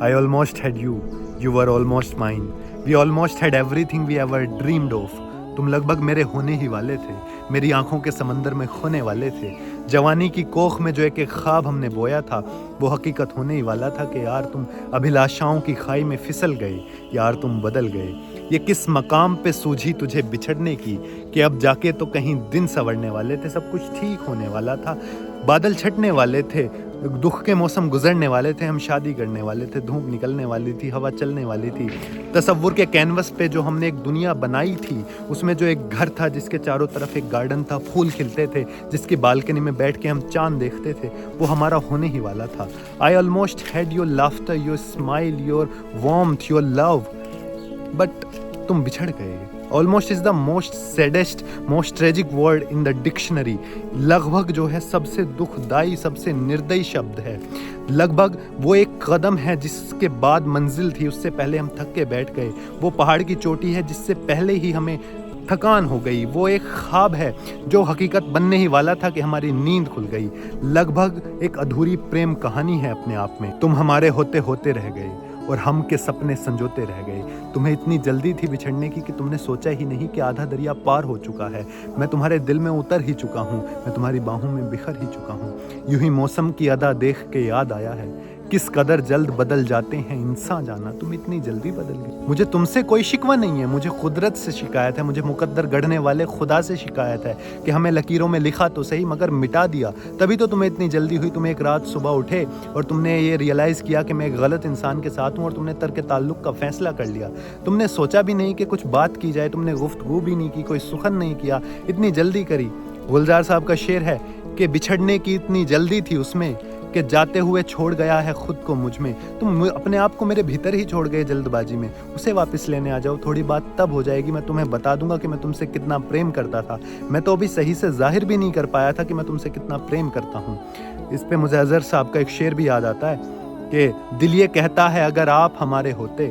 I almost had you. You were almost mine. We almost had everything we ever dreamed of. तुम लगभग मेरे होने ही वाले थे, मेरी आंखों के समंदर में खोने वाले थे। जवानी की कोख में जो एक एक ख्वाब हमने बोया था, वो हकीकत होने ही वाला था कि यार तुम अभिलाषाओं की खाई में फिसल गए, यार तुम बदल गए। ये किस मकाम पे सूझी तुझे बिछड़ने की कि अब जाके तो कहीं दिन संवरने वाले थे, सब कुछ ठीक होने वाला था, बादल छटने वाले थे, दुख के मौसम गुजरने वाले थे, हम शादी करने वाले थे, धूप निकलने वाली थी, हवा चलने वाली थी। तसव्वुर के कैनवस पे जो हमने एक दुनिया बनाई थी, उसमें जो एक घर था जिसके चारों तरफ एक गार्डन था, फूल खिलते थे, जिसकी बालकनी में बैठ के हम चांद देखते थे, वो हमारा होने ही वाला था। I almost had your laughter, your smile, your warmth, your love, but तुम बिछड़ गए। Almost is the most saddest, most tragic word in the dictionary. लगभग जो है सबसे दुखदाई, सबसे निर्दयी शब्द है। लगभग वो एक कदम है जिसके बाद मंजिल थी, उससे पहले हम थक के बैठ गए। वो पहाड़ की चोटी है जिससे पहले ही हमें थकान हो गई। वो एक ख्वाब है जो हकीकत बनने ही वाला था कि हमारी नींद खुल गई। लगभग एक अधूरी प्रेम कहानी है अपने आप में। तुम हमारे होते होते रह गए और हम के सपने संजोते रह गए। तुम्हें इतनी जल्दी थी बिछड़ने की कि तुमने सोचा ही नहीं कि आधा दरिया पार हो चुका है। मैं तुम्हारे दिल में उतर ही चुका हूँ, मैं तुम्हारी बाहों में बिखर ही चुका हूँ। यूं ही मौसम की अदा देख के याद आया है, किस कदर जल्द बदल जाते हैं इंसान जाना, तुम इतनी जल्दी बदल गई। मुझे तुमसे कोई शिकवा नहीं है, मुझे कुदरत से शिकायत है, मुझे मुकद्दर गढ़ने वाले खुदा से शिकायत है कि हमें लकीरों में लिखा तो सही मगर मिटा दिया। तभी तो तुम्हें इतनी जल्दी हुई। तुम एक रात सुबह उठे और तुमने ये रियलाइज़ किया कि मैं एक गलत इंसान के साथ हूँ और तुमने तर्क ताल्लुक़ का फैसला कर लिया। तुमने सोचा भी नहीं कि कुछ बात की जाए, तुमने गुफ्तगू भी नहीं की, कोई सुखन नहीं किया, इतनी जल्दी करी। गुलजार साहब का शेर है कि बिछड़ने की इतनी जल्दी थी उसमें कि जाते हुए छोड़ गया है खुद को मुझ में। तुम अपने आप को मेरे भीतर ही छोड़ गए जल्दबाजी में। उसे वापस लेने आ जाओ, थोड़ी बात तब हो जाएगी। मैं तुम्हें बता दूंगा कि मैं तुमसे कितना प्रेम करता था। मैं तो अभी सही से जाहिर भी नहीं कर पाया था कि मैं तुमसे कितना प्रेम करता हूँ। इस पे मुझे अजहर साहब का एक शेर भी याद आता है कि दिल ये कहता है अगर आप हमारे होते,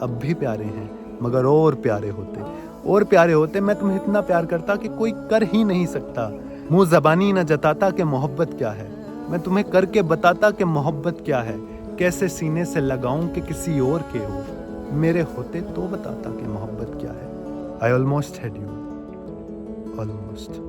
अब भी प्यारे हैं मगर और प्यारे होते, और प्यारे होते। मैं तुम्हें इतना प्यार करता कि कोई कर ही नहीं सकता। मुँह ज़बानी न जताता कि मोहब्बत क्या है, मैं तुम्हें करके बताता कि मोहब्बत क्या है। कैसे सीने से लगाऊं कि किसी और के हो, मेरे होते तो बताता कि मोहब्बत क्या है। I almost had you, almost.